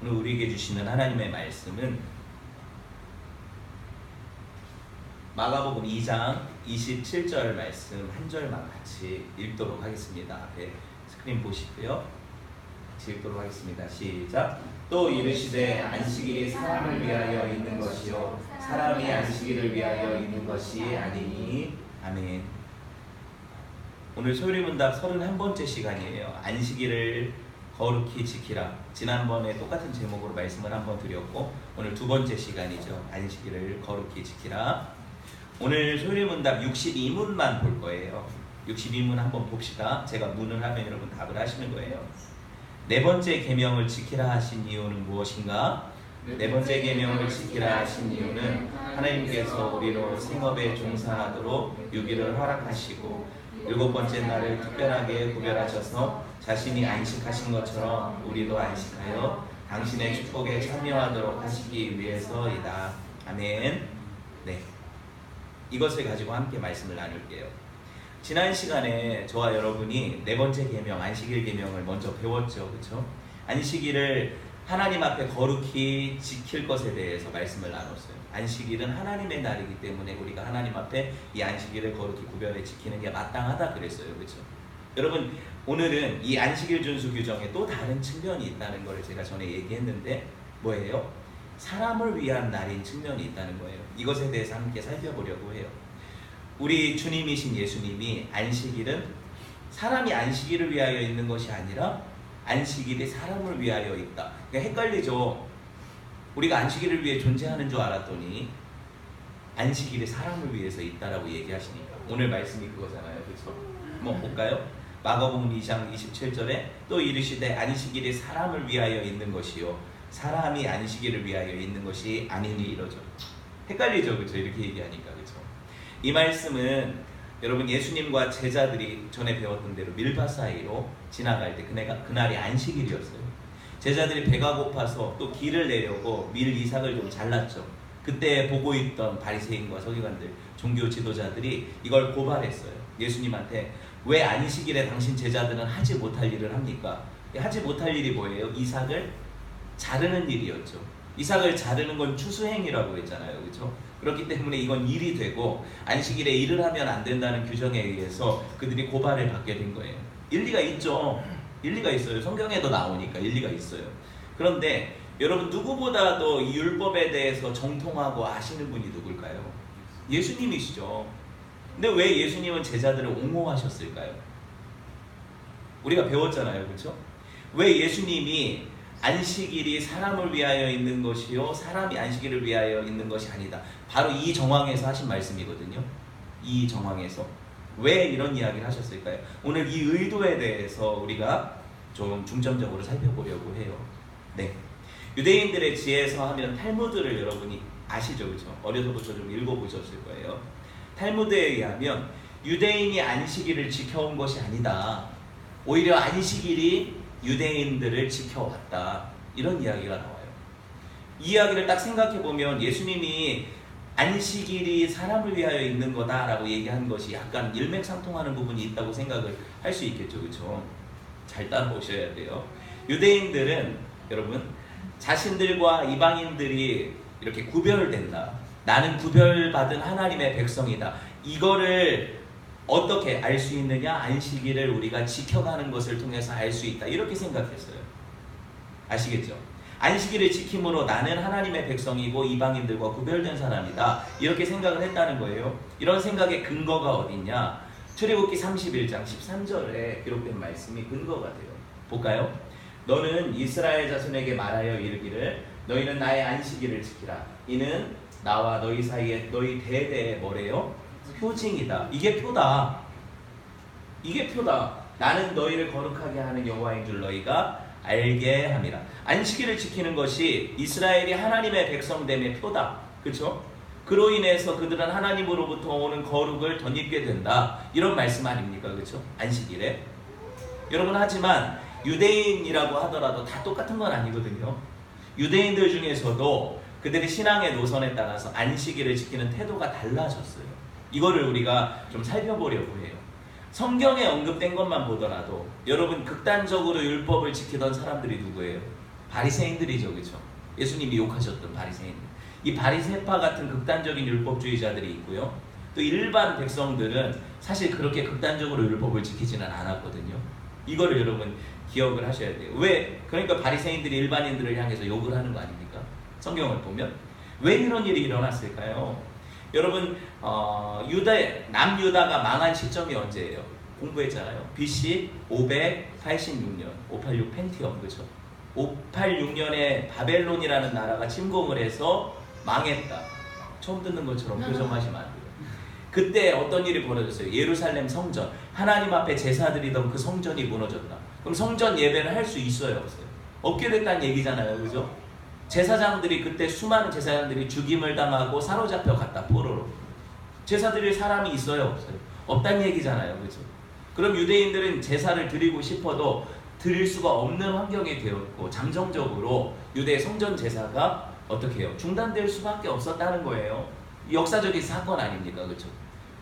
오늘 우리에게 주시는 하나님의 말씀은 마가복음 2장 27절 말씀 한 절만 같이 읽도록 하겠습니다. 앞에 스크린 보시고요. 같이 읽도록 하겠습니다. 시작. 또 이르시되 안식일이 사람을 위하여 있는 것이요 사람이 안식일을 위하여 있는 것이 아니니. 아멘. 오늘 소리문답 31번째 시간이에요. 안식일을 거룩히 지키라. 지난번에 똑같은 제목으로 말씀을 한번 드렸고 오늘 두 번째 시간이죠. 안식일을 거룩히 지키라. 오늘 소리문답 62문만 볼 거예요. 62문 한번 봅시다. 제가 문을 하면 여러분 답을 하시는 거예요. 네 번째 계명을 지키라 하신 이유는 무엇인가? 네 번째 계명을 지키라 하신 이유는 하나님께서 우리로 생업에 종사하도록 유기를 허락하시고 일곱 번째 날을 특별하게 구별하셔서 자신이 안식하신 것처럼 우리도 안식하여 당신의 축복에 참여하도록 하시기 위해서이다. 아멘. 네, 이것을 가지고 함께 말씀을 나눌게요. 지난 시간에 저와 여러분이 네 번째 계명, 안식일 계명을 먼저 배웠죠. 그렇죠? 안식일을 하나님 앞에 거룩히 지킬 것에 대해서 말씀을 나눴어요. 안식일은 하나님의 날이기 때문에 우리가 하나님 앞에 이 안식일을 거룩히 구별해 지키는 게 마땅하다 그랬어요. 그렇죠? 여러분, 오늘은 이 안식일 준수 규정에 또 다른 측면이 있다는 걸 제가 전에 얘기했는데 뭐예요? 사람을 위한 날인 측면이 있다는 거예요. 이것에 대해서 함께 살펴보려고 해요. 우리 주님이신 예수님이 안식일은 사람이 안식일을 위하여 있는 것이 아니라 안식일이 사람을 위하여 있다. 그러니까 헷갈리죠. 우리가 안식일을 위해 존재하는 줄 알았더니 안식일이 사람을 위해서 있다라고 얘기하시니까 오늘 말씀이 그거잖아요. 그렇죠? 한번 볼까요? 마가복음 2장 27절에 또 이르시되 안식일이 사람을 위하여 있는 것이요 사람이 안식일을 위하여 있는 것이 아니니 이러죠. 헷갈리죠. 그렇죠? 이렇게 얘기하니까. 그렇죠? 이 말씀은 여러분 예수님과 제자들이 전에 배웠던 대로 밀밭 사이로 지나갈 때 그날이 안식일이었어요. 제자들이 배가 고파서 또 길을 내려고 밀 이삭을 좀 잘랐죠. 그때 보고 있던 바리새인과 서기관들, 종교 지도자들이 이걸 고발했어요. 예수님한테 왜 안식일에 당신 제자들은 하지 못할 일을 합니까? 하지 못할 일이 뭐예요? 이삭을 자르는 일이었죠. 이삭을 자르는 건 추수행위라고 했잖아요. 그렇죠? 그렇기 때문에 이건 일이 되고 안식일에 일을 하면 안 된다는 규정에 의해서 그들이 고발을 받게 된 거예요. 일리가 있죠. 일리가 있어요. 성경에도 나오니까 일리가 있어요. 그런데 여러분 누구보다도 이 율법에 대해서 정통하고 아시는 분이 누굴까요? 예수님이시죠. 근데 왜 예수님은 제자들을 옹호하셨을까요? 우리가 배웠잖아요. 그렇죠? 왜 예수님이 안식일이 사람을 위하여 있는 것이요 사람이 안식일을 위하여 있는 것이 아니다. 바로 이 정황에서 하신 말씀이거든요. 이 정황에서 왜 이런 이야기를 하셨을까요? 오늘 이 의도에 대해서 우리가 좀 중점적으로 살펴보려고 해요. 네, 유대인들의 지혜서 하면 탈무드를 여러분이 아시죠? 그렇죠? 어려서부터 좀 읽어보셨을 거예요. 탈무드에 의하면 유대인이 안식일을 지켜온 것이 아니다. 오히려 안식일이 유대인들을 지켜왔다. 이런 이야기가 나와요. 이 이야기를 딱 생각해보면 예수님이 안식일이 사람을 위하여 있는 거다라고 얘기한 것이 약간 일맥상통하는 부분이 있다고 생각을 할 수 있겠죠. 그렇죠? 잘 따라오셔야 돼요. 유대인들은 여러분 자신들과 이방인들이 이렇게 구별된다. 나는 구별받은 하나님의 백성이다. 이거를 어떻게 알 수 있느냐? 안식일을 우리가 지켜가는 것을 통해서 알 수 있다. 이렇게 생각했어요. 아시겠죠? 안식일을 지킴으로 나는 하나님의 백성이고 이방인들과 구별된 사람이다. 이렇게 생각을 했다는 거예요. 이런 생각의 근거가 어딨냐? 출애굽기 31장 13절에 기록된 말씀이 근거가 돼요. 볼까요? 너는 이스라엘 자손에게 말하여 이르기를 너희는 나의 안식일을 지키라. 이는 나와 너희 사이에 너희 대대의 뭐래요? 표징이다. 이게 표다. 이게 표다. 나는 너희를 거룩하게 하는 여호와인 줄 너희가 알게 함이라. 안식일을 지키는 것이 이스라엘이 하나님의 백성됨의 표다. 그렇죠? 그로 인해서 그들은 하나님으로부터 오는 거룩을 덧입게 된다. 이런 말씀 아닙니까? 그렇죠? 안식일에. 여러분 하지만 유대인이라고 하더라도 다 똑같은 건 아니거든요. 유대인들 중에서도 그들의 신앙의 노선에 따라서 안식일을 지키는 태도가 달라졌어요. 이거를 우리가 좀 살펴보려고 해요. 성경에 언급된 것만 보더라도 여러분 극단적으로 율법을 지키던 사람들이 누구예요? 바리새인들이죠, 그렇죠? 예수님이 욕하셨던 바리새인들. 이 바리새파 같은 극단적인 율법주의자들이 있고요. 또 일반 백성들은 사실 그렇게 극단적으로 율법을 지키지는 않았거든요. 이거를 여러분 기억을 하셔야 돼요. 왜? 그러니까 바리새인들이 일반인들을 향해서 욕을 하는 거 아닙니까? 성경을 보면 왜 이런 일이 일어났을까요? 여러분 남유다가 망한 시점이 언제예요? 공부했잖아요. BC 586년 586 펜티엄, 그렇죠? 586년에 바벨론이라는 나라가 침공을 해서 망했다. 처음 듣는 것처럼 표정하시면 안 돼요. 그때 어떤 일이 벌어졌어요? 예루살렘 성전, 하나님 앞에 제사드리던 그 성전이 무너졌다. 그럼 성전 예배를 할 수 있어요, 없어요? 없게 됐다는 얘기잖아요, 그죠? 제사장들이 그때 수많은 제사장들이 죽임을 당하고 사로잡혀 갔다, 포로로. 제사 드릴 사람이 있어요, 없어요? 없다는 얘기잖아요, 그죠? 그럼 유대인들은 제사를 드리고 싶어도 드릴 수가 없는 환경이 되었고, 잠정적으로 유대 성전 제사가 어떻게 해요? 중단될 수밖에 없었다는 거예요. 역사적인 사건 아닙니까, 그죠?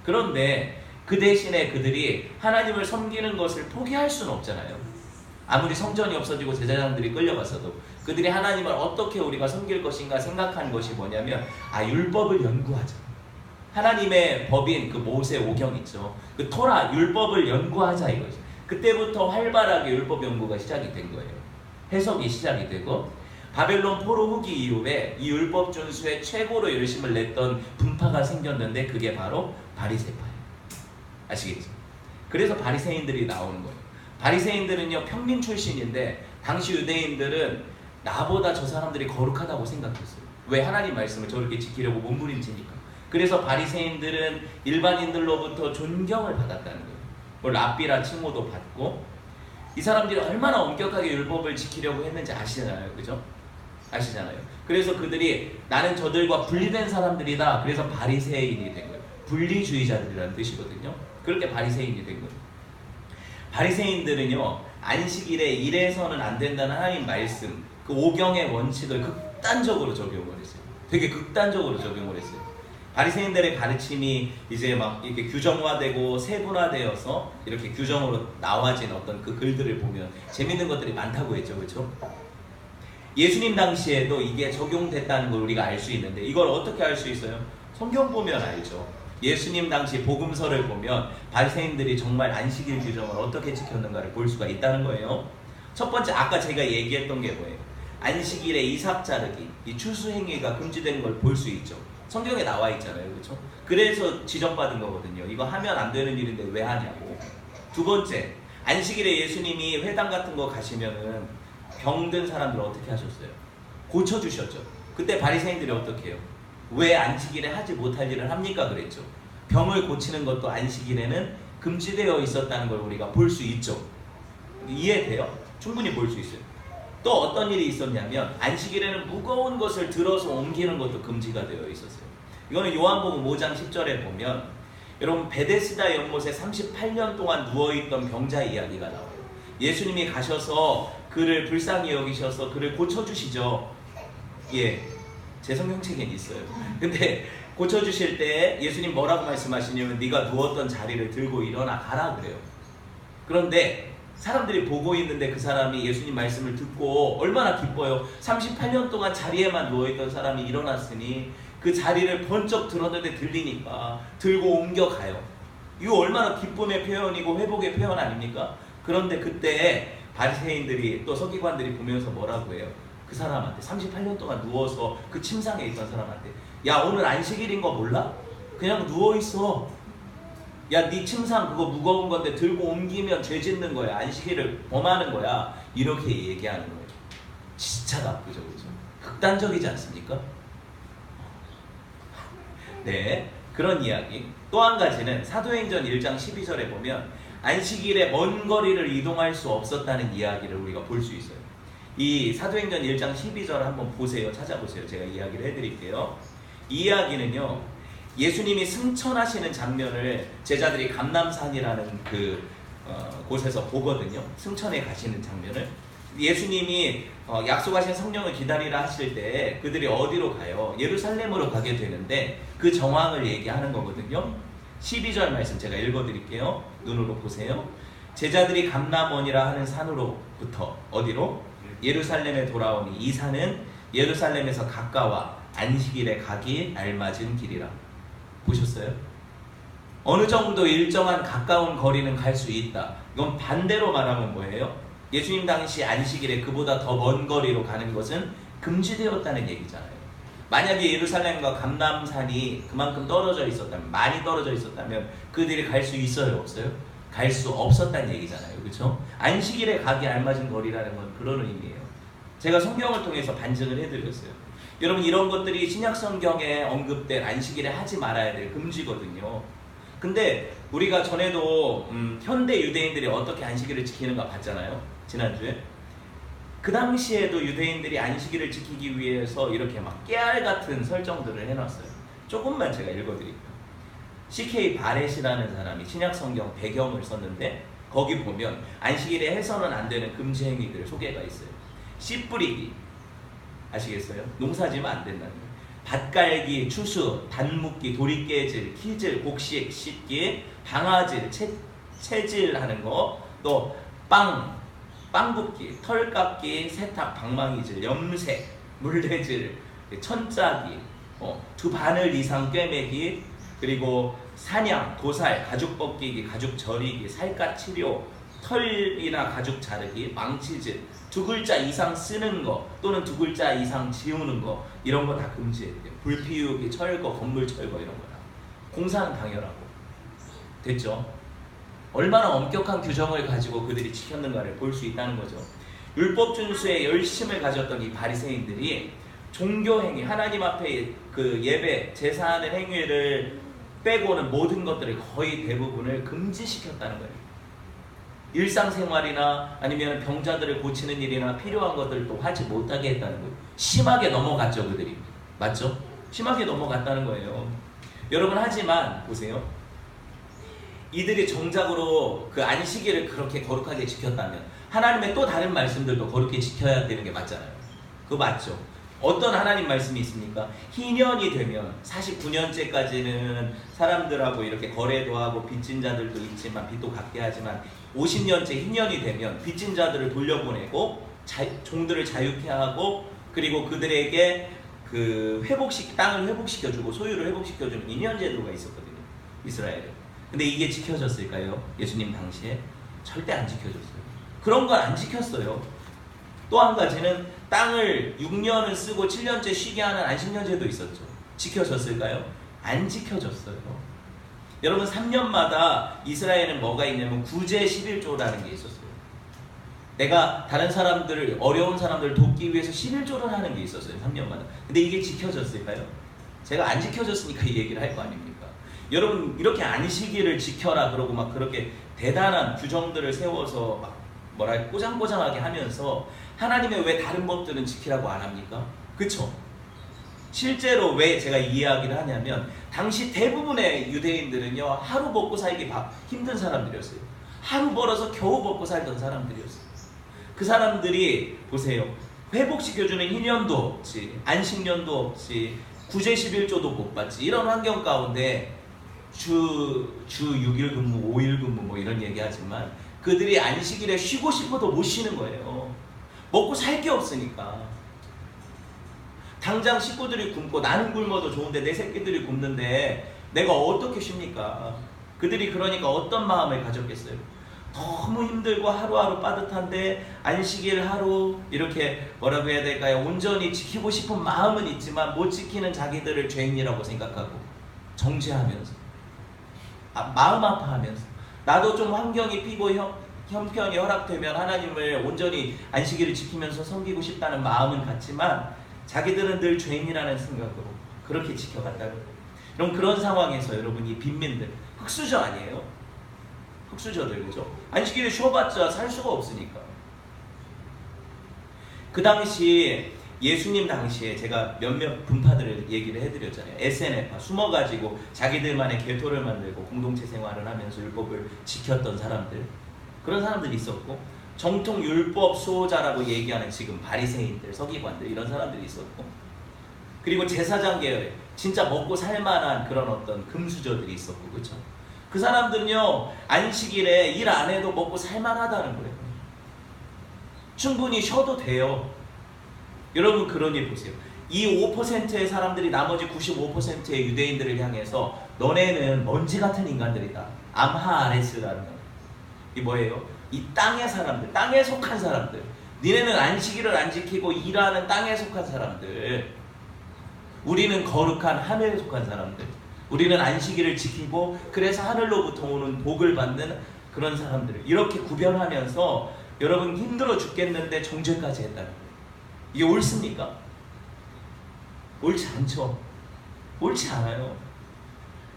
그런데 그 대신에 그들이 하나님을 섬기는 것을 포기할 수는 없잖아요. 아무리 성전이 없어지고 제사장들이 끌려갔어도 그들이 하나님을 어떻게 우리가 섬길 것인가 생각한 것이 뭐냐면 율법을 연구하자. 하나님의 법인 그 모세 오경 있죠. 그 토라 율법을 연구하자 이거죠. 그때부터 활발하게 율법 연구가 시작이 된 거예요. 해석이 시작이 되고 바벨론 포로 후기 이후에 이 율법 준수에 최고로 열심을 냈던 분파가 생겼는데 그게 바로 바리새파예요. 아시겠죠? 그래서 바리새인들이 나오는 거예요. 바리새인들은요 평민 출신인데 당시 유대인들은 나보다 저 사람들이 거룩하다고 생각했어요. 왜? 하나님 말씀을 저렇게 지키려고 몸부림치니까. 그래서 바리새인들은 일반인들로부터 존경을 받았다는 거예요. 뭐 랍비라 칭호도 받고. 이 사람들이 얼마나 엄격하게 율법을 지키려고 했는지 아시잖아요, 그죠? 아시잖아요. 그래서 그들이 나는 저들과 분리된 사람들이다. 그래서 바리새인이 된 거예요. 분리주의자들이라는 뜻이거든요. 그렇게 바리새인이 된 거예요. 바리새인들은요 안식일에 일해서는 안 된다는 하나님 말씀 그 오경의 원칙을 극단적으로 적용을 했어요. 되게 극단적으로 적용을 했어요. 바리새인들의 가르침이 이제 막 이렇게 규정화되고 세분화되어서 이렇게 규정으로 나와진 어떤 그 글들을 보면 재밌는 것들이 많다고 했죠, 그렇죠? 예수님 당시에도 이게 적용됐다는 걸 우리가 알 수 있는데 이걸 어떻게 알 수 있어요? 성경 보면 알죠. 예수님 당시 복음서를 보면 바리새인들이 정말 안식일 규정을 어떻게 지켰는가를 볼 수가 있다는 거예요. 첫 번째 아까 제가 얘기했던 게 뭐예요? 안식일에 이삭 자르기, 이 추수행위가 금지된 걸 볼 수 있죠. 성경에 나와 있잖아요, 그렇죠? 그래서 지적받은 거거든요. 이거 하면 안 되는 일인데 왜 하냐고. 두 번째, 안식일에 예수님이 회당 같은 거 가시면은 병든 사람들 어떻게 하셨어요? 고쳐주셨죠. 그때 바리새인들이 어떻게 해요? 왜 안식일에 하지 못할 일을 합니까? 그랬죠. 병을 고치는 것도 안식일에는 금지되어 있었다는 걸 우리가 볼 수 있죠. 이해돼요? 충분히 볼 수 있어요. 또 어떤 일이 있었냐면 안식일에는 무거운 것을 들어서 옮기는 것도 금지가 되어 있었어요. 이거는 요한복음 5장 10절에 보면 여러분 베데스다 연못에 38년 동안 누워있던 병자 이야기가 나와요. 예수님이 가셔서 그를 불쌍히 여기셔서 그를 고쳐주시죠. 예, 제 성경책엔 있어요. 근데 고쳐주실 때 예수님 뭐라고 말씀하시냐면 네가 누웠던 자리를 들고 일어나 가라 그래요. 그런데 사람들이 보고 있는데 그 사람이 예수님 말씀을 듣고 얼마나 기뻐요. 38년 동안 자리에만 누워있던 사람이 일어났으니 그 자리를 번쩍 들었는데 들리니까 들고 옮겨가요. 이거 얼마나 기쁨의 표현이고 회복의 표현 아닙니까? 그런데 그때 바리새인들이 또 서기관들이 보면서 뭐라고 해요? 그 사람한테 38년 동안 누워서 그 침상에 있던 사람한테 야 오늘 안식일인 거 몰라? 그냥 누워있어. 야 네 침상 그거 무거운 건데 들고 옮기면 죄 짓는 거야. 안식일을 범하는 거야. 이렇게 얘기하는 거예요. 진짜 나쁘죠, 그죠? 극단적이지 않습니까? 네, 그런 이야기. 또 한 가지는 사도행전 1장 12절에 보면 안식일에 먼 거리를 이동할 수 없었다는 이야기를 우리가 볼 수 있어요. 이 사도행전 1장 12절 한번 보세요. 찾아보세요. 제가 이야기를 해드릴게요. 이 이야기는요 예수님이 승천하시는 장면을 제자들이 감람산이라는 곳에서 보거든요. 승천에 가시는 장면을. 예수님이 약속하신 성령을 기다리라 하실 때 그들이 어디로 가요? 예루살렘으로 가게 되는데 그 정황을 얘기하는 거거든요. 12절 말씀 제가 읽어드릴게요. 눈으로 보세요. 제자들이 감람원이라 하는 산으로부터 어디로? 예루살렘에 돌아오니 이 산은 예루살렘에서 가까워 안식일에 가기 알맞은 길이라. 보셨어요? 어느 정도 일정한 가까운 거리는 갈 수 있다. 이건 반대로 말하면 뭐예요? 예수님 당시 안식일에 그보다 더 먼 거리로 가는 것은 금지되었다는 얘기잖아요. 만약에 예루살렘과 감람산이 그만큼 떨어져 있었다면, 많이 떨어져 있었다면 그들이 갈 수 있어요? 없어요? 갈 수 없었다는 얘기잖아요. 그렇죠? 안식일에 가기 알맞은 거리라는 건 그런 의미예요. 제가 성경을 통해서 반증을 해드렸어요. 여러분, 이런 것들이 신약 성경에 언급된 안식일에 하지 말아야 될 금지거든요. 근데 우리가 전에도 현대 유대인들이 어떻게 안식일을 지키는가 봤잖아요. 지난주에. 그 당시에도 유대인들이 안식일을 지키기 위해서 이렇게 막 깨알 같은 설정들을 해놨어요. 조금만 제가 읽어드릴게요. C.K. 바렛이라는 사람이 신약 성경 배경을 썼는데 거기 보면 안식일에 해서는 안 되는 금지 행위들 소개가 있어요. 씨 뿌리기, 아시겠어요? 농사지면 안 된다는 거예요. 밭 갈기, 추수, 단 묶기, 도리 깨질, 키질, 곡식 씻기, 방아질, 채질하는 거, 또 빵 굽기, 털 깎기, 세탁, 방망이질, 염색, 물레질, 천짜기, 두 바늘 이상 꿰매기, 그리고 사냥, 도살, 가죽 벗기기, 가죽 절이기, 살갗 치료, 털이나 가죽 자르기, 망치질, 두 글자 이상 쓰는 거 또는 두 글자 이상 지우는 거, 이런 거 다 금지했대요. 불 피우기, 철거, 건물 철거, 이런 거다. 공사는 당연하고. 됐죠? 얼마나 엄격한 규정을 가지고 그들이 지켰는가를 볼 수 있다는 거죠. 율법 준수에 열심을 가졌던 이 바리새인들이 종교 행위, 하나님 앞에 그 예배, 제사하는 행위를 빼고는 모든 것들을 거의 대부분을 금지시켰다는 거예요. 일상생활이나 아니면 병자들을 고치는 일이나 필요한 것들도 하지 못하게 했다는 거예요. 심하게 넘어갔죠, 그들이. 맞죠? 심하게 넘어갔다는 거예요. 여러분, 하지만 보세요. 이들이 정작으로 그 안식일을 그렇게 거룩하게 지켰다면 하나님의 또 다른 말씀들도 거룩히 지켜야 되는 게 맞잖아요. 그거 맞죠? 어떤 하나님 말씀이 있습니까? 희년이 되면 49년째까지는 사람들하고 이렇게 거래도 하고 빚진 자들도 있지만 빚도 갚게 하지만 50년째 희년이 되면 빚진 자들을 돌려보내고 종들을 자유케 하고 그리고 그들에게 그 땅을 회복시켜주고 소유를 회복시켜주는 인연 제도가 있었거든요. 이스라엘에. 근데 이게 지켜졌을까요? 예수님 당시에? 절대 안 지켜졌어요. 그런 건 안 지켰어요. 또 한 가지는 땅을 6년을 쓰고 7년째 쉬게 하는 안식년제도 있었죠. 지켜졌을까요? 안 지켜졌어요. 여러분, 3년마다 이스라엘은 뭐가 있냐면 구제 11조라는 게 있었어요. 내가 다른 사람들을, 어려운 사람들을 돕기 위해서 11조를 하는 게 있었어요. 3년마다. 근데 이게 지켜졌을까요? 제가 안 지켜졌으니까 이 얘기를 할 거 아닙니까? 여러분, 이렇게 안식일을 지켜라 그러고 막 그렇게 대단한 규정들을 세워서 막 꼬장꼬장하게 하면서 하나님의 왜 다른 법들은 지키라고 안 합니까? 그쵸? 실제로 왜 제가 이 이야기를 하냐면 당시 대부분의 유대인들은요, 하루 먹고 살기 힘든 사람들이었어요. 하루 벌어서 겨우 먹고 살던 사람들이었어요. 그 사람들이 보세요. 회복시켜주는 희년도 없지, 안식년도 없지, 구제 11조도 못 받지. 이런 환경 가운데 주 6일 근무, 5일 근무 뭐 이런 얘기하지만 그들이 안식일에 쉬고 싶어도 못 쉬는 거예요. 먹고 살 게 없으니까. 당장 식구들이 굶고 나는 굶어도 좋은데 내 새끼들이 굶는데 내가 어떻게 쉽니까? 그들이 그러니까 어떤 마음을 가졌겠어요? 너무 힘들고 하루하루 빠듯한데 안식일 하루 이렇게 뭐라고 해야 될까요? 온전히 지키고 싶은 마음은 있지만 못 지키는 자기들을 죄인이라고 생각하고 정죄하면서 마음 아파하면서 나도 좀 환경이 피고 형편이 허락되면 하나님을 온전히 안식일을 지키면서 섬기고 싶다는 마음은 같지만 자기들은 늘 죄인이라는 생각으로 그렇게 지켜갔다는 거예요. 그럼 그런 상황에서 여러분, 이 빈민들 흙수저 아니에요? 흙수저들, 그죠? 안식일에 쉬어봤자 살 수가 없으니까. 그 당시 예수님 당시에 제가 몇몇 분파들을 얘기를 해드렸잖아요. SNF파, 숨어가지고 자기들만의 계토를 만들고 공동체 생활을 하면서 율법을 지켰던 사람들, 그런 사람들이 있었고, 정통 율법 수호자라고 얘기하는 지금 바리새인들, 서기관들, 이런 사람들이 있었고, 그리고 제사장 계열, 진짜 먹고 살만한 그런 어떤 금수저들이 있었고, 그렇죠? 그 사람들은요, 안식일에 일 안 해도 먹고 살만하다는 거예요. 충분히 쉬어도 돼요. 여러분 그러니 보세요. 이 5%의 사람들이 나머지 95%의 유대인들을 향해서 너네는 먼지 같은 인간들이다. 암하아레스라는 거. 이 뭐예요? 이 땅의 사람들, 땅에 속한 사람들. 니네는 안식일을 안 지키고 일하는 땅에 속한 사람들. 우리는 거룩한 하늘에 속한 사람들. 우리는 안식일을 지키고 그래서 하늘로부터 오는 복을 받는 그런 사람들. 이렇게 구별하면서 여러분 힘들어 죽겠는데 정죄까지 했다는 거예요. 이게 옳습니까? 옳지 않죠. 옳지 않아요.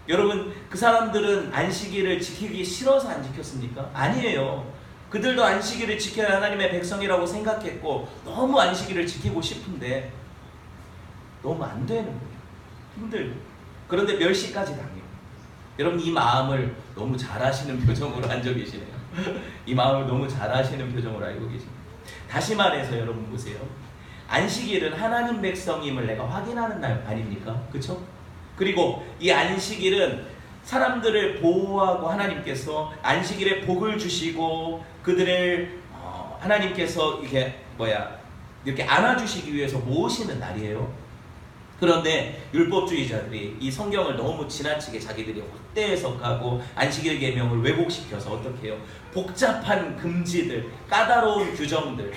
여러분 그 사람들은 안식일을 지키기 싫어서 안 지켰습니까? 아니에요. 그들도 안식일을 지켜야 하나님의 백성이라고 생각했고 너무 안식일을 지키고 싶은데 너무 안 되는 거예요. 힘들고. 그런데 멸시까지 당해요. 여러분 이 마음을 너무 잘 아시는 표정으로 앉아 계시네요. 이 마음을 너무 잘 아시는 표정으로 알고 계십니다. 다시 말해서 여러분 보세요. 안식일은 하나님 백성임을 내가 확인하는 날 아닙니까? 그렇죠? 그리고 이 안식일은 사람들을 보호하고 하나님께서 안식일에 복을 주시고 그들을 하나님께서 이렇게 안아주시기 위해서 모으시는 날이에요. 그런데 율법주의자들이 이 성경을 너무 지나치게 자기들이 확대 해석하고 안식일 계명을 왜곡시켜서 어떻게 해요? 복잡한 금지들, 까다로운 규정들,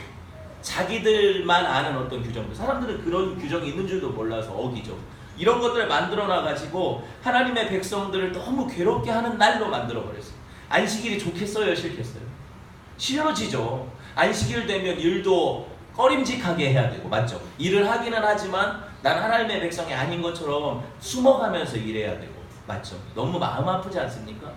자기들만 아는 어떤 규정들, 사람들은 그런 규정이 있는 줄도 몰라서 어기죠. 이런 것들을 만들어놔가지고 하나님의 백성들을 너무 괴롭게 하는 날로 만들어버렸어요. 안식일이 좋겠어요? 싫겠어요? 싫어지죠. 안식일 되면 일도 꺼림직하게 해야 되고, 맞죠? 일을 하기는 하지만 난 하나님의 백성이 아닌 것처럼 숨어가면서 일해야 되고, 맞죠? 너무 마음 아프지 않습니까?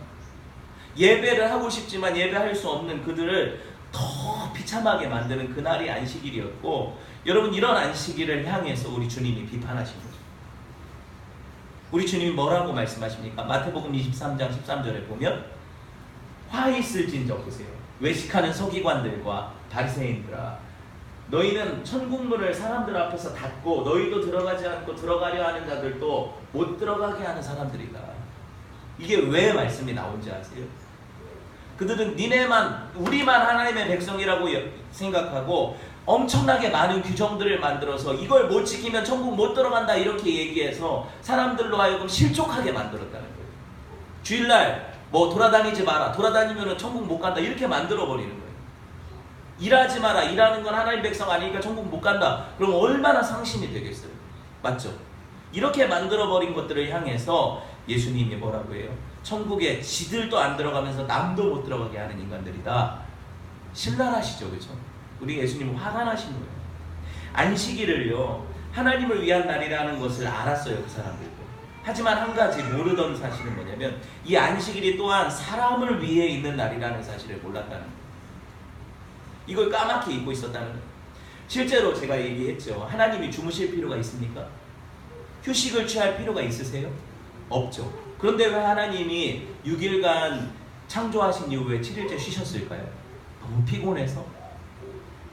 예배를 하고 싶지만 예배할 수 없는 그들을 더 비참하게 만드는 그날이 안식일이었고, 여러분 이런 안식일을 향해서 우리 주님이 비판하신 거죠. 우리 주님이 뭐라고 말씀하십니까? 마태복음 23장 13절에 보면 화 있을진저 보세요. 외식하는 서기관들과 바리새인들아, 너희는 천국문을 사람들 앞에서 닫고 너희도 들어가지 않고 들어가려 하는 자들도 못 들어가게 하는 사람들이다. 이게 왜 말씀이 나온지 아세요? 그들은 우리만 하나님의 백성이라고 생각하고 엄청나게 많은 규정들을 만들어서 이걸 못 지키면 천국 못 들어간다 이렇게 얘기해서 사람들로 하여금 실족하게 만들었다는 거예요. 주일날 돌아다니지 마라, 돌아다니면 천국 못 간다 이렇게 만들어버리는 거예요. 일하지 마라, 일하는 건 하나님 백성 아니니까 천국 못 간다. 그럼 얼마나 상심이 되겠어요? 맞죠? 이렇게 만들어버린 것들을 향해서 예수님이 뭐라고 해요? 천국에 지들도 안 들어가면서 남도 못 들어가게 하는 인간들이다. 신랄하시죠, 그렇죠? 우리 예수님은 화가 나신 거예요. 안식일을요, 하나님을 위한 날이라는 것을 알았어요, 그 사람들도. 하지만 한 가지 모르던 사실은 뭐냐면 이 안식일이 또한 사람을 위해 있는 날이라는 사실을 몰랐다는 거예요. 이걸 까맣게 잊고 있었다는 거예요. 실제로 제가 얘기했죠. 하나님이 주무실 필요가 있습니까? 휴식을 취할 필요가 있으세요? 없죠. 그런데 왜 하나님이 6일간 창조하신 이후에 7일째 쉬셨을까요? 너무 피곤해서?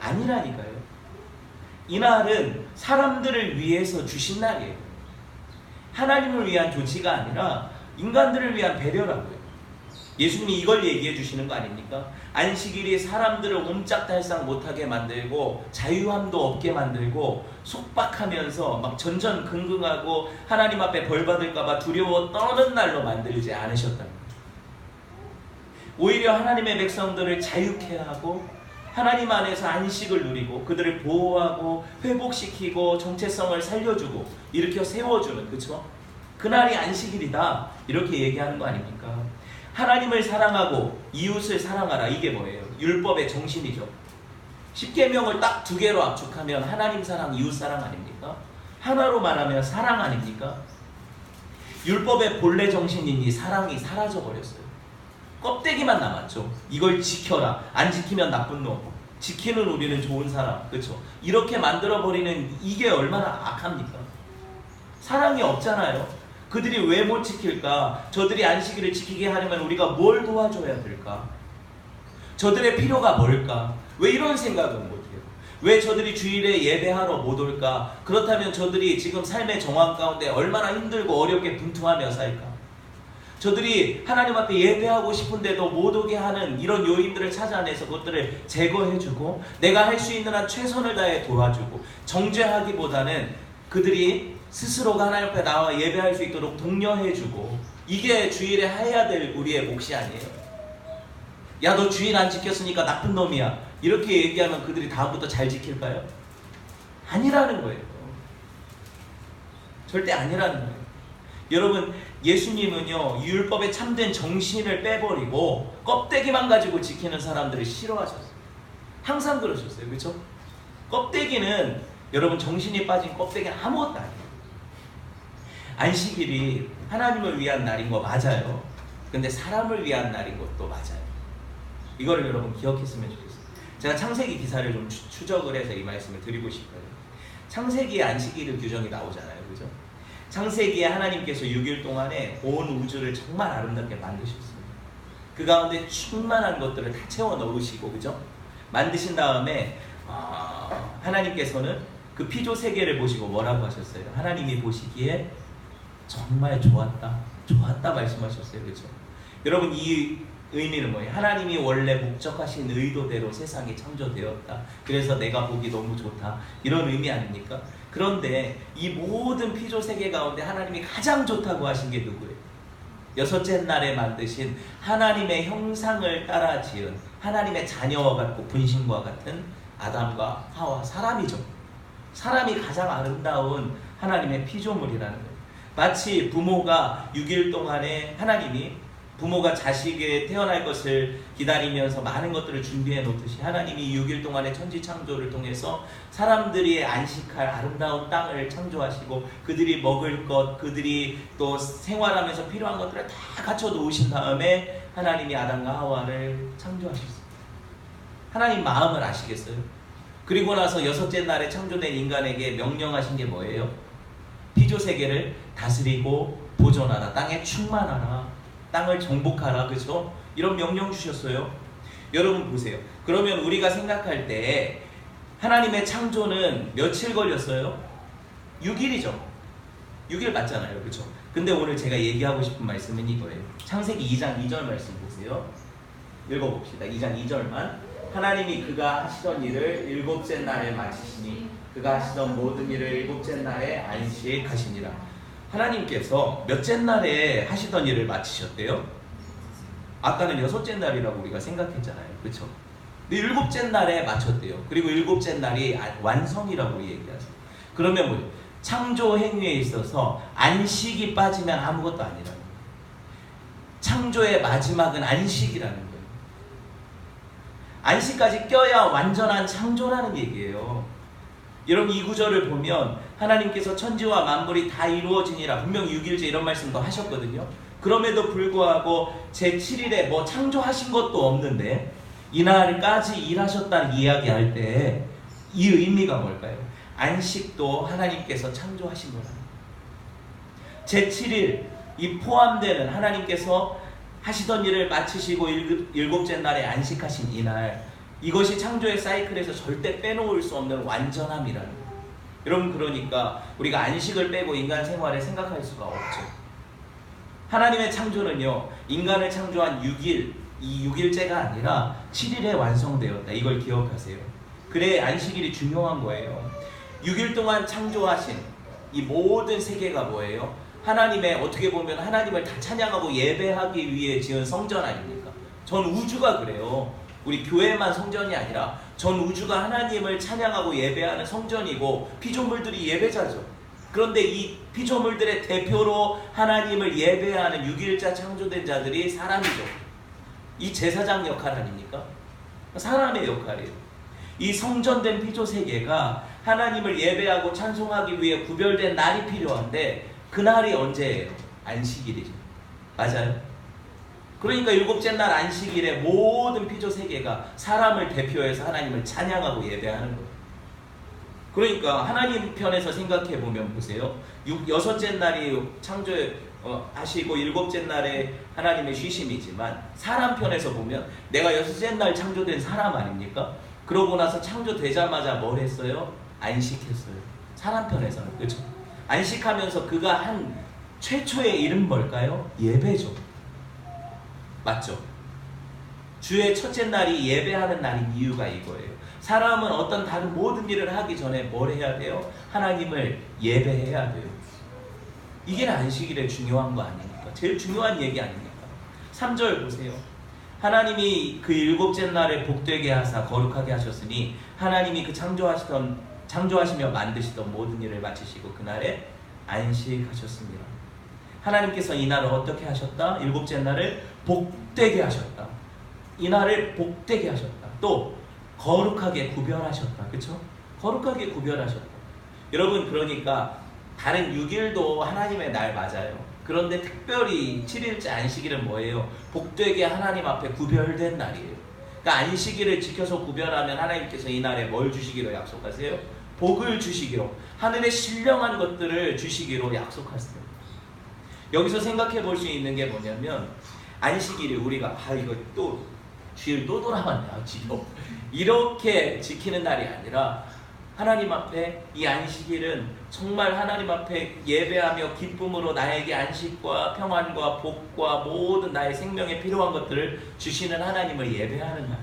아니라니까요. 이날은 사람들을 위해서 주신 날이에요. 하나님을 위한 조치가 아니라 인간들을 위한 배려라고요. 예수님이 이걸 얘기해 주시는 거 아닙니까? 안식일이 사람들을 옴짝달싹 못하게 만들고 자유함도 없게 만들고 속박하면서 막 전전긍긍하고 하나님 앞에 벌 받을까 봐 두려워 떠는 날로 만들지 않으셨다는 거예요. 오히려 하나님의 백성들을 자유케 하고 하나님 안에서 안식을 누리고 그들을 보호하고 회복시키고 정체성을 살려주고 일으켜 세워주는, 그렇죠? 그날이 안식일이다 이렇게 얘기하는 거 아닙니까? 하나님을 사랑하고 이웃을 사랑하라, 이게 뭐예요? 율법의 정신이죠. 10계명을 딱 2개로 압축하면 하나님 사랑, 이웃 사랑 아닙니까? 하나로 말하면 사랑 아닙니까? 율법의 본래 정신인 이 사랑이 사라져버렸어요. 껍데기만 남았죠. 이걸 지켜라, 안 지키면 나쁜 놈, 지키는 우리는 좋은 사람, 그렇죠? 이렇게 만들어버리는 이게 얼마나 악합니까? 사랑이 없잖아요. 그들이 왜 못 지킬까? 저들이 안식일을 지키게 하려면 우리가 뭘 도와줘야 될까? 저들의 필요가 뭘까? 왜 이런 생각은 못해요? 왜 저들이 주일에 예배하러 못 올까? 그렇다면 저들이 지금 삶의 정황 가운데 얼마나 힘들고 어렵게 분투하며 살까? 저들이 하나님 앞에 예배하고 싶은데도 못 오게 하는 이런 요인들을 찾아내서 그것들을 제거해주고 내가 할 수 있는 한 최선을 다해 도와주고 정죄하기보다는 그들이 스스로가 하나님 앞에 나와 예배할 수 있도록 독려해주고 이게 주일에 해야 될 우리의 몫이 아니에요. 야, 너 주일 안 지켰으니까 나쁜 놈이야. 이렇게 얘기하면 그들이 다음부터 잘 지킬까요? 아니라는 거예요. 절대 아니라는 거예요. 여러분, 예수님은요 율법의 참된 정신을 빼버리고 껍데기만 가지고 지키는 사람들을 싫어하셨어요. 항상 그러셨어요. 그렇죠? 껍데기는 여러분 정신이 빠진 껍데기는 아무것도 아니에요. 안식일이 하나님을 위한 날인 거 맞아요. 근데 사람을 위한 날인 것도 맞아요. 이거를 여러분 기억했으면 좋겠어요. 제가 창세기 기사를 좀 추적을 해서 이 말씀을 드리고 싶어요. 창세기에 안식일의 규정이 나오잖아요. 그죠? 창세기에 하나님께서 6일 동안에 온 우주를 정말 아름답게 만드셨어요. 그 가운데 충만한 것들을 다 채워 넣으시고, 그죠? 만드신 다음에 하나님께서는 그 피조 세계를 보시고 뭐라고 하셨어요? 하나님이 보시기에 정말 좋았다, 좋았다 말씀하셨어요. 그죠? 여러분, 이 의미는 뭐예요? 하나님이 원래 목적하신 의도대로 세상이 창조되었다. 그래서 내가 보기 너무 좋다. 이런 의미 아닙니까? 그런데 이 모든 피조 세계 가운데 하나님이 가장 좋다고 하신 게 누구예요? 여섯째 날에 만드신 하나님의 형상을 따라 지은 하나님의 자녀와 같고 분신과 같은 아담과 하와, 사람이죠. 사람이 가장 아름다운 하나님의 피조물이라는 거예요. 마치 부모가 6일 동안에 하나님이 부모가 자식이 태어날 것을 기다리면서 많은 것들을 준비해 놓듯이 하나님이 6일 동안의 천지 창조를 통해서 사람들이 안식할 아름다운 땅을 창조하시고 그들이 먹을 것, 그들이 또 생활하면서 필요한 것들을 다 갖춰 놓으신 다음에 하나님이 아담과 하와를 창조하셨어요. 하나님 마음을 아시겠어요? 그리고 나서 여섯째 날에 창조된 인간에게 명령하신 게 뭐예요? 피조 세계를 다스리고 보존하라, 땅에 충만하라, 땅을 정복하라. 그죠? 이런 명령 주셨어요. 여러분 보세요. 그러면 우리가 생각할 때 하나님의 창조는 며칠 걸렸어요? 6일이죠. 6일 맞잖아요. 그렇죠? 근데 오늘 제가 얘기하고 싶은 말씀은 이거예요. 창세기 2장 2절 말씀 보세요. 읽어봅시다. 2장 2절만. 하나님이 그가 하시던 일을 일곱째 날에 마치시니 그가 하시던 모든 일을 일곱째 날에 안식하시니라. 하나님께서 몇째 날에 하시던 일을 마치셨대요? 아까는 여섯째 날이라고 우리가 생각했잖아요. 그렇죠? 근데 일곱째 날에 마쳤대요. 그리고 일곱째 날이 완성이라고 얘기하세요. 그러면 뭐예요? 창조 행위에 있어서 안식이 빠지면 아무것도 아니라는 거예요. 창조의 마지막은 안식이라는 거예요. 안식까지 껴야 완전한 창조라는 얘기예요. 여러분, 이 구절을 보면 하나님께서 천지와 만물이 다 이루어지니라 분명 6일째 이런 말씀도 하셨거든요. 그럼에도 불구하고 제7일에 뭐 창조하신 것도 없는데 이날까지 일하셨다는 이야기할 때 이 의미가 뭘까요? 안식도 하나님께서 창조하신 거라는 거예요. 제7일 이 포함되는 하나님께서 하시던 일을 마치시고 일곱째 날에 안식하신 이날, 이것이 창조의 사이클에서 절대 빼놓을 수 없는 완전함이라는 거예요. 여러분, 그러니까 우리가 안식을 빼고 인간 생활을 생각할 수가 없죠. 하나님의 창조는요, 인간을 창조한 6일, 이 6일째가 아니라 7일에 완성되었다. 이걸 기억하세요. 그래 안식일이 중요한 거예요. 6일 동안 창조하신 이 모든 세계가 뭐예요? 하나님의, 어떻게 보면 하나님을 다 찬양하고 예배하기 위해 지은 성전 아닙니까? 전 우주가 그래요. 우리 교회만 성전이 아니라 전 우주가 하나님을 찬양하고 예배하는 성전이고 피조물들이 예배자죠. 그런데 이 피조물들의 대표로 하나님을 예배하는 6일자 창조된 자들이 사람이죠. 이 제사장 역할 아닙니까? 사람의 역할이에요. 이 성전된 피조세계가 하나님을 예배하고 찬송하기 위해 구별된 날이 필요한데 그 날이 언제예요? 안식일이죠. 맞아요? 그러니까 일곱째 날 안식일에 모든 피조세계가 사람을 대표해서 하나님을 찬양하고 예배하는 거예요. 그러니까 하나님 편에서 생각해보면 보세요. 여섯째 날이 창조하시고 일곱째 날에 하나님의 쉬심이지만 사람 편에서 보면 내가 여섯째 날 창조된 사람 아닙니까? 그러고 나서 창조되자마자 뭘 했어요? 안식했어요. 사람 편에서는. 그렇죠? 안식하면서 그가 한 최초의 일은 뭘까요? 예배죠. 맞죠? 주의 첫째 날이 예배하는 날인 이유가 이거예요. 사람은 어떤 다른 모든 일을 하기 전에 뭘 해야 돼요? 하나님을 예배해야 돼요. 이게 안식일에 중요한 거 아닙니까? 제일 중요한 얘기 아닙니까? 3절 보세요. 하나님이 그 일곱째 날에 복되게 하사 거룩하게 하셨으니 하나님이 그 창조하시며 만드시던 모든 일을 마치시고 그날에 안식하셨습니다. 하나님께서 이 날을 어떻게 하셨다? 일곱째 날을 복되게 하셨다. 이 날을 복되게 하셨다. 또 거룩하게 구별하셨다. 그렇죠? 거룩하게 구별하셨다. 여러분, 그러니까 다른 6일도 하나님의 날 맞아요. 그런데 특별히 7일째 안식일은 뭐예요? 복되게 하나님 앞에 구별된 날이에요. 그러니까 안식일을 지켜서 구별하면 하나님께서 이 날에 뭘 주시기로 약속하세요? 복을 주시기로, 하늘의 신령한 것들을 주시기로 약속하세요. 여기서 생각해 볼 수 있는 게 뭐냐면, 안식일이 우리가 이거 또 주일 또 돌아왔냐 지금 이렇게 지키는 날이 아니라, 하나님 앞에 이 안식일은 정말 하나님 앞에 예배하며 기쁨으로 나에게 안식과 평안과 복과 모든 나의 생명에 필요한 것들을 주시는 하나님을 예배하는 날,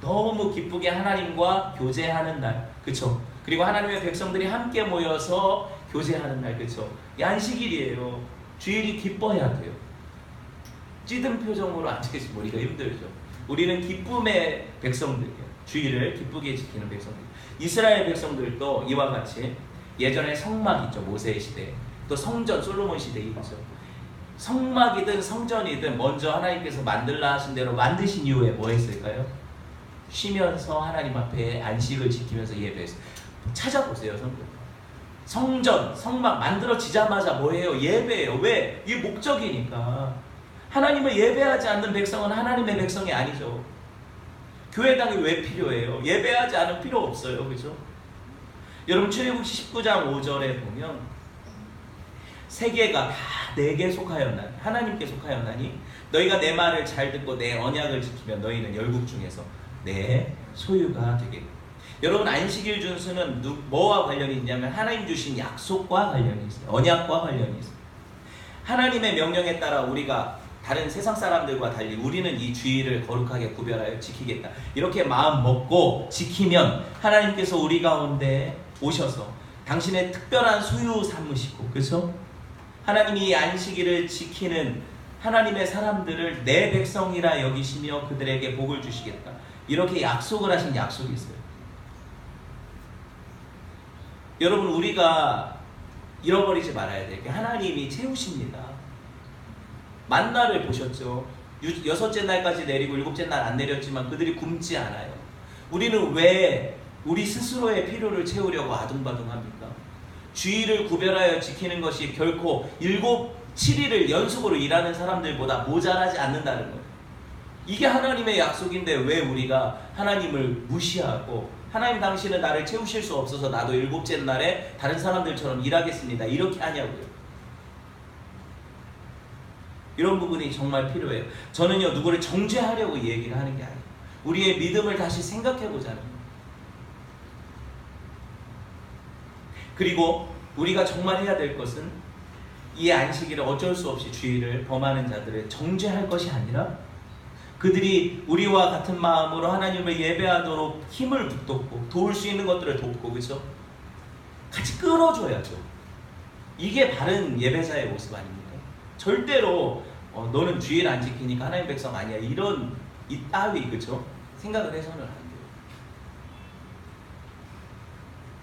너무 기쁘게 하나님과 교제하는 날, 그쵸? 그리고 하나님의 백성들이 함께 모여서 교제하는 날, 그쵸? 이 안식일이에요. 주일이 기뻐야 돼요. 찌든 표정으로 앉아계시면 우리가 힘들죠. 우리는 기쁨의 백성들이에요. 주일을 기쁘게 지키는 백성들. 이스라엘 백성들도 이와 같이 예전에 성막 있죠. 모세 시대, 또 성전 솔로몬 시대 있죠. 성막이든 성전이든 먼저 하나님께서 만들라 하신 대로 만드신 이후에 뭐 했을까요? 쉬면서 하나님 앞에 안식을 지키면서 예배했어요. 찾아보세요. 성전, 성막 만들어지자마자 뭐예요? 예배예요. 왜? 이게 목적이니까. 하나님을 예배하지 않는 백성은 하나님의 백성이 아니죠. 교회당이 왜 필요해요? 예배하지 않을 필요 없어요. 그죠? 여러분, 출애굽기 19장 5절에 보면 세계가 다 내게 속하였나니, 하나님께 속하였나니 너희가 내 말을 잘 듣고 내 언약을 지키면 너희는 열국 중에서 내 소유가 되겠고. 여러분, 안식일 준수는 뭐와 관련이 있냐면 하나님 주신 약속과 관련이 있어요. 언약과 관련이 있어요. 하나님의 명령에 따라 우리가 다른 세상 사람들과 달리 우리는 이 주일을 거룩하게 구별하여 지키겠다, 이렇게 마음 먹고 지키면 하나님께서 우리 가운데 오셔서 당신의 특별한 소유 삼으시고, 그렇죠? 하나님이 이 안식일을 지키는 하나님의 사람들을 내 백성이라 여기시며 그들에게 복을 주시겠다, 이렇게 약속을 하신 약속이 있어요. 여러분, 우리가 잃어버리지 말아야 될 게, 하나님이 채우십니다. 만나를 보셨죠. 6째 날까지 내리고 7째 날 안 내렸지만 그들이 굶지 않아요. 우리는 왜 우리 스스로의 필요를 채우려고 아둥바둥합니까? 주일을 구별하여 지키는 것이 결코 7일을 연속으로 일하는 사람들보다 모자라지 않는다는 거예요. 이게 하나님의 약속인데 왜 우리가 하나님을 무시하고, 하나님 당신은 나를 채우실 수 없어서 나도 7째 날에 다른 사람들처럼 일하겠습니다, 이렇게 하냐고요. 이런 부분이 정말 필요해요. 저는요, 누구를 정죄하려고 얘기를 하는 게 아니에요. 우리의 믿음을 다시 생각해보자는 거예요. 그리고 우리가 정말 해야 될 것은 이 안식일을 어쩔 수 없이 주일을 범하는 자들을 정죄할 것이 아니라 그들이 우리와 같은 마음으로 하나님을 예배하도록 힘을 북돋고 도울 수 있는 것들을 돕고, 그렇죠? 같이 끌어줘야죠. 이게 바른 예배자의 모습 아닙니까? 절대로 너는 주일 안 지키니까 하나님 백성 아니야, 이런 이따위, 그렇죠? 생각을 해서는 안 돼요.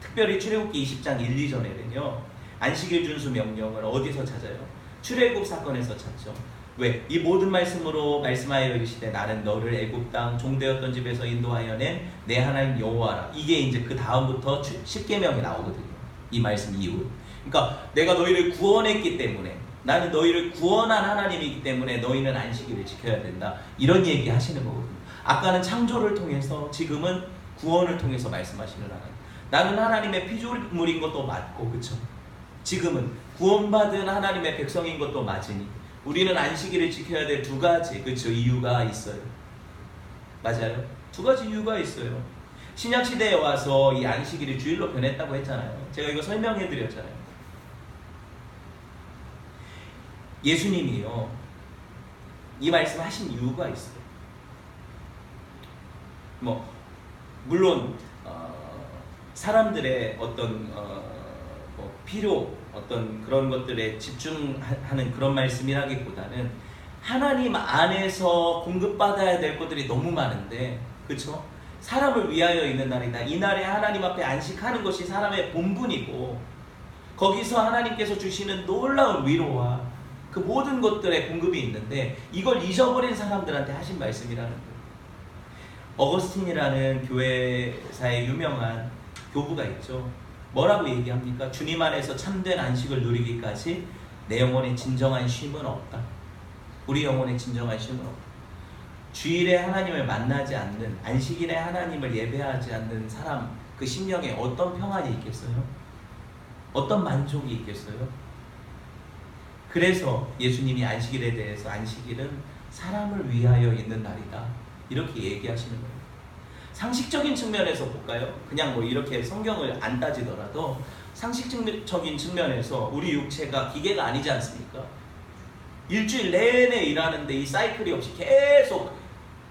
특별히 출애굽기 20장 1, 2절에는요 안식일 준수 명령을 어디서 찾아요? 출애굽 사건에서 찾죠. 왜? 이 모든 말씀으로 말씀하여 이르시되 나는 너를 애굽 땅 종되었던 집에서 인도하여 낸 내 하나님 여호와라. 이게 이제 그 다음부터 10계명이 나오거든요. 이 말씀 이후. 그러니까 내가 너희를 구원했기 때문에, 나는 너희를 구원한 하나님이기 때문에 너희는 안식일을 지켜야 된다, 이런 얘기 하시는 거거든요. 아까는 창조를 통해서, 지금은 구원을 통해서 말씀하시는 하나님. 나는 하나님의 피조물인 것도 맞고, 그쵸? 지금은 구원받은 하나님의 백성인 것도 맞으니 우리는 안식일을 지켜야 될 두 가지, 그쵸? 이유가 있어요. 맞아요. 두 가지 이유가 있어요. 신약시대에 와서 이 안식일이 주일로 변했다고 했잖아요. 제가 이거 설명해 드렸잖아요. 예수님이요, 이 말씀 하신 이유가 있어요. 뭐 물론 사람들의 어떤 뭐 필요, 어떤 그런 것들에 집중하는 그런 말씀이라기보다는 하나님 안에서 공급받아야 될 것들이 너무 많은데, 그렇죠? 사람을 위하여 있는 날이다. 이 날에 하나님 앞에 안식하는 것이 사람의 본분이고, 거기서 하나님께서 주시는 놀라운 위로와 그 모든 것들의 공급이 있는데, 이걸 잊어버린 사람들한테 하신 말씀이라는 거예요. 어거스틴이라는 교회사의 유명한 교부가 있죠. 뭐라고 얘기합니까? 주님 안에서 참된 안식을 누리기까지 내 영혼의 진정한 쉼은 없다. 우리 영혼의 진정한 쉼은 없다. 주일에 하나님을 만나지 않는, 안식일에 하나님을 예배하지 않는 사람, 그 심령에 어떤 평안이 있겠어요? 어떤 만족이 있겠어요? 그래서 예수님이 안식일에 대해서 안식일은 사람을 위하여 있는 날이다, 이렇게 얘기하시는 거예요. 상식적인 측면에서 볼까요? 그냥 뭐 이렇게 성경을 안 따지더라도 상식적인 측면에서 우리 육체가 기계가 아니지 않습니까? 일주일 내내 일하는데 이 사이클이 없이 계속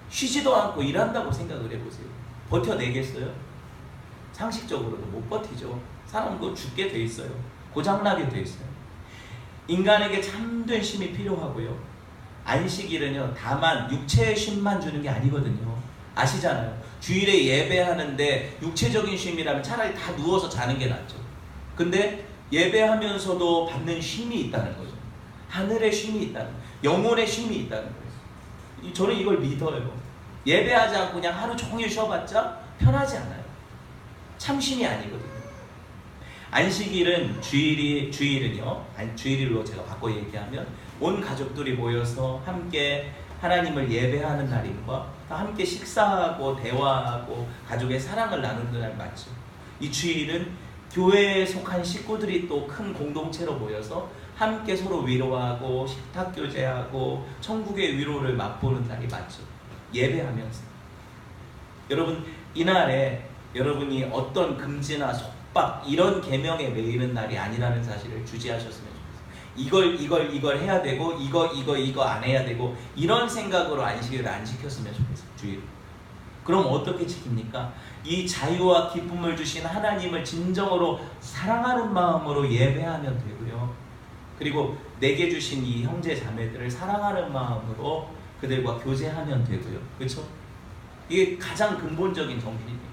쉬지도 않고 일한다고 생각을 해보세요. 버텨내겠어요? 상식적으로도 못 버티죠. 사람은 죽게 돼 있어요. 고장나게 돼 있어요. 인간에게 참된 쉼이 필요하고요. 안식일은요, 다만 육체의 쉼만 주는 게 아니거든요. 아시잖아요. 주일에 예배하는데 육체적인 쉼이라면 차라리 다 누워서 자는 게 낫죠. 근데 예배하면서도 받는 쉼이 있다는 거죠. 하늘의 쉼이 있다는 거예요. 영혼의 쉼이 있다는 거예요. 저는 이걸 믿어요. 예배하지 않고 그냥 하루 종일 쉬어봤자 편하지 않아요. 참 쉼이 아니거든요. 안식일은 주일은요, 주일로 제가 바꿔 얘기하면 온 가족들이 모여서 함께 하나님을 예배하는 날인과 함께 식사하고 대화하고 가족의 사랑을 나누는 날 맞죠. 이 주일은 교회에 속한 식구들이 또 큰 공동체로 모여서 함께 서로 위로하고 식탁 교제하고 천국의 위로를 맛보는 날이 맞죠. 예배하면서. 여러분, 이날에 여러분이 어떤 금지나 속박 이런 계명에 매이는 날이 아니라는 사실을 주지하셨으면 좋겠어요. 이걸 해야 되고 이거 안 해야 되고 이런 생각으로 안식일을 안 지켰으면 좋겠어요. 주일. 그럼 어떻게 지킵니까? 이 자유와 기쁨을 주신 하나님을 진정으로 사랑하는 마음으로 예배하면 되고요. 그리고 내게 주신 이 형제 자매들을 사랑하는 마음으로 그들과 교제하면 되고요. 그렇죠? 이게 가장 근본적인 정신입니다.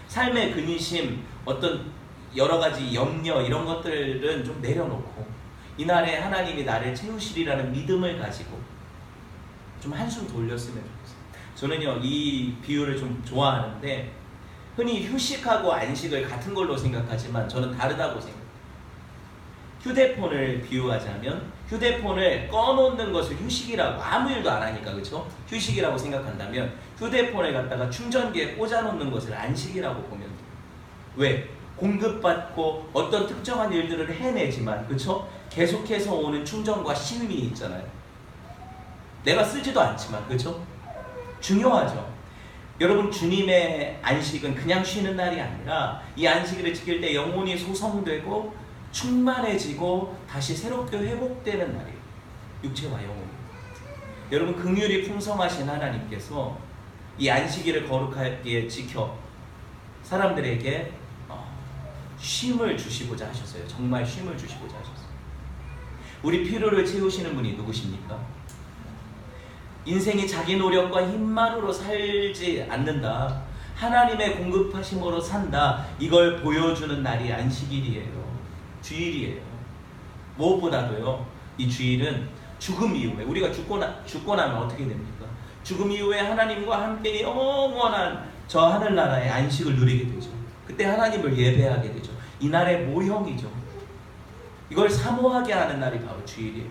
삶의 근심, 어떤 여러 가지 염려 이런 것들은 좀 내려놓고 이날에 하나님이 나를 채우시리라는 믿음을 가지고 좀 한숨 돌렸으면 좋겠어요. 저는요, 이 비유를 좀 좋아하는데, 흔히 휴식하고 안식을 같은 걸로 생각하지만 저는 다르다고 생각해요. 휴대폰을 비유하자면 휴대폰을 꺼놓는 것을 휴식이라고, 아무 일도 안 하니까, 그렇죠? 휴식이라고 생각한다면 휴대폰을 갖다가 충전기에 꽂아놓는 것을 안식이라고 보면 돼요. 왜? 공급받고 어떤 특정한 일들을 해내지만, 그렇죠? 계속해서 오는 충전과 쉼이 있잖아요. 내가 쓰지도 않지만, 그렇죠? 중요하죠. 여러분, 주님의 안식은 그냥 쉬는 날이 아니라 이 안식일을 지킬 때 영혼이 소성되고 충만해지고 다시 새롭게 회복되는 날이에요. 육체와 영혼이. 여러분, 긍휼이 풍성하신 하나님께서 이 안식일을 거룩하게 지켜 사람들에게 쉼을 주시고자 하셨어요. 정말 쉼을 주시고자 하셨어요. 우리 필요를 채우시는 분이 누구십니까? 인생이 자기 노력과 힘만으로 살지 않는다, 하나님의 공급하심으로 산다, 이걸 보여주는 날이 안식일이에요. 주일이에요. 무엇보다도요, 이 주일은 죽음 이후에, 우리가 죽고 나면 어떻게 됩니까? 죽음 이후에 하나님과 함께 영원한 저 하늘나라의 안식을 누리게 되죠. 그때 하나님을 예배하게 되죠. 이날의 모형이죠. 이걸 사모하게 하는 날이 바로 주일이에요.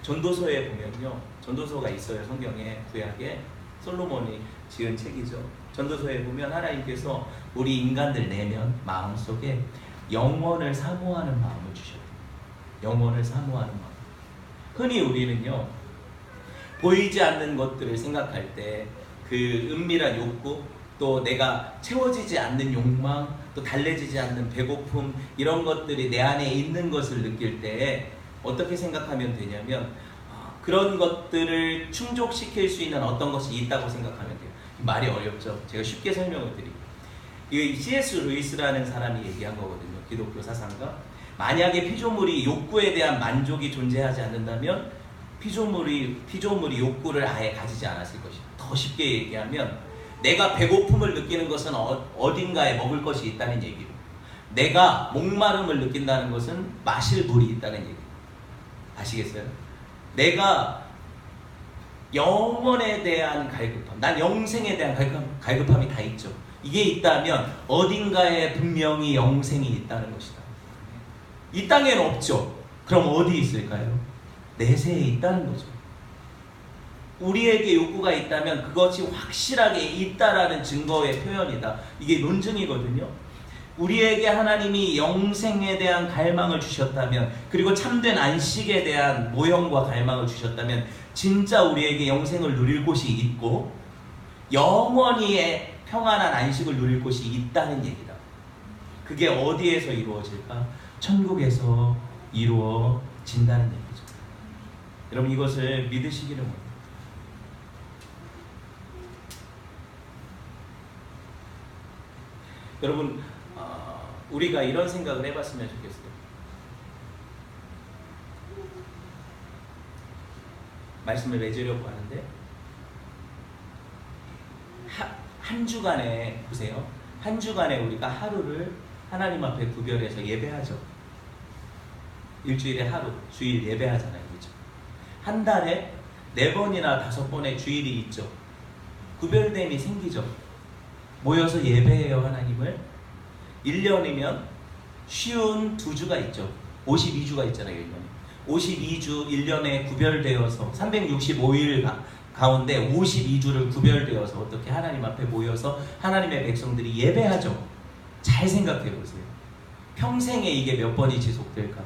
전도서에 보면요, 전도서가 있어요. 성경에, 구약에 솔로몬이 지은 책이죠. 전도서에 보면 하나님께서 우리 인간들 내면 마음속에 영원을 사모하는 마음을 주셔요. 영원을 사모하는 마음. 흔히 우리는요, 보이지 않는 것들을 생각할 때 그 은밀한 욕구, 또 내가 채워지지 않는 욕망, 또 달래지지 않는 배고픔, 이런 것들이 내 안에 있는 것을 느낄 때 어떻게 생각하면 되냐면, 그런 것들을 충족시킬 수 있는 어떤 것이 있다고 생각하면 돼요. 말이 어렵죠. 제가 쉽게 설명을 드릴게요. 이게 C.S. 루이스라는 사람이 얘기한 거거든요. 기독교 사상가. 만약에 피조물이 욕구에 대한 만족이 존재하지 않는다면 피조물이 욕구를 아예 가지지 않았을 것이다. 더 쉽게 얘기하면 내가 배고픔을 느끼는 것은 어딘가에 먹을 것이 있다는 얘기로, 내가 목마름을 느낀다는 것은 마실 물이 있다는 얘기. 아시겠어요? 내가 영원에 대한 갈급함, 난 영생에 대한 갈급함이 다 있죠. 이게 있다면 어딘가에 분명히 영생이 있다는 것이다. 이 땅에는 없죠. 그럼 어디 있을까요? 내세에 있다는 거죠. 우리에게 욕구가 있다면 그것이 확실하게 있다라는 증거의 표현이다. 이게 논증이거든요. 우리에게 하나님이 영생에 대한 갈망을 주셨다면, 그리고 참된 안식에 대한 모형과 갈망을 주셨다면 진짜 우리에게 영생을 누릴 곳이 있고 영원히의 평안한 안식을 누릴 곳이 있다는 얘기다. 그게 어디에서 이루어질까? 천국에서 이루어진다는 얘기죠. 여러분, 이것을 믿으시기를 원합니다. 여러분, 우리가 이런 생각을 해봤으면 좋겠어요. 말씀을 맺으려고 하는데, 한 주간에 보세요. 한 주간에 우리가 하루를 하나님 앞에 구별해서 예배하죠. 일주일에 하루, 주일 예배하잖아요. 그렇죠? 한 달에 4번이나 5번의 주일이 있죠. 구별됨이 생기죠. 모여서 예배해요, 하나님을. 1년이면 쉬운 2주가 있죠. 52주가 있잖아요, 1년에. 52주 1년에 구별되어서 365일 가운데 52주를 구별되어서 어떻게 하나님 앞에 모여서 하나님의 백성들이 예배하죠. 잘 생각해 보세요. 평생에 이게 몇 번이 지속될까?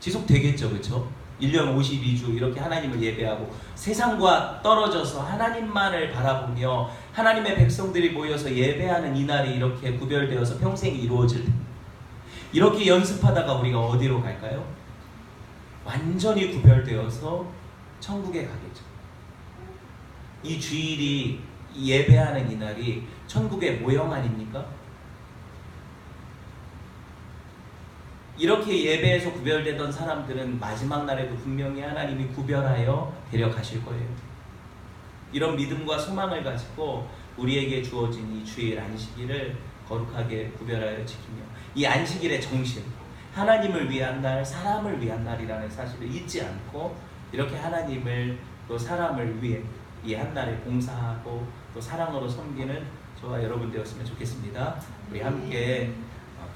지속되겠죠, 그렇죠? 1년 52주 이렇게 하나님을 예배하고 세상과 떨어져서 하나님만을 바라보며 하나님의 백성들이 모여서 예배하는 이 날이 이렇게 구별되어서 평생이 이루어질 때, 이렇게 연습하다가 우리가 어디로 갈까요? 완전히 구별되어서 천국에 가겠죠. 이 주일이, 이 예배하는 이 날이 천국의 모형 아닙니까? 이렇게 예배에서 구별되던 사람들은 마지막 날에도 분명히 하나님이 구별하여 데려가실 거예요. 이런 믿음과 소망을 가지고 우리에게 주어진 이 주일 안식일을 거룩하게 구별하여 지키며, 이 안식일의 정신, 하나님을 위한 날, 사람을 위한 날이라는 사실을 잊지 않고 이렇게 하나님을 또 사람을 위해 이 한 날에 봉사하고 또 사랑으로 섬기는 저와 여러분 되었으면 좋겠습니다. 우리 함께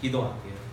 기도할게요.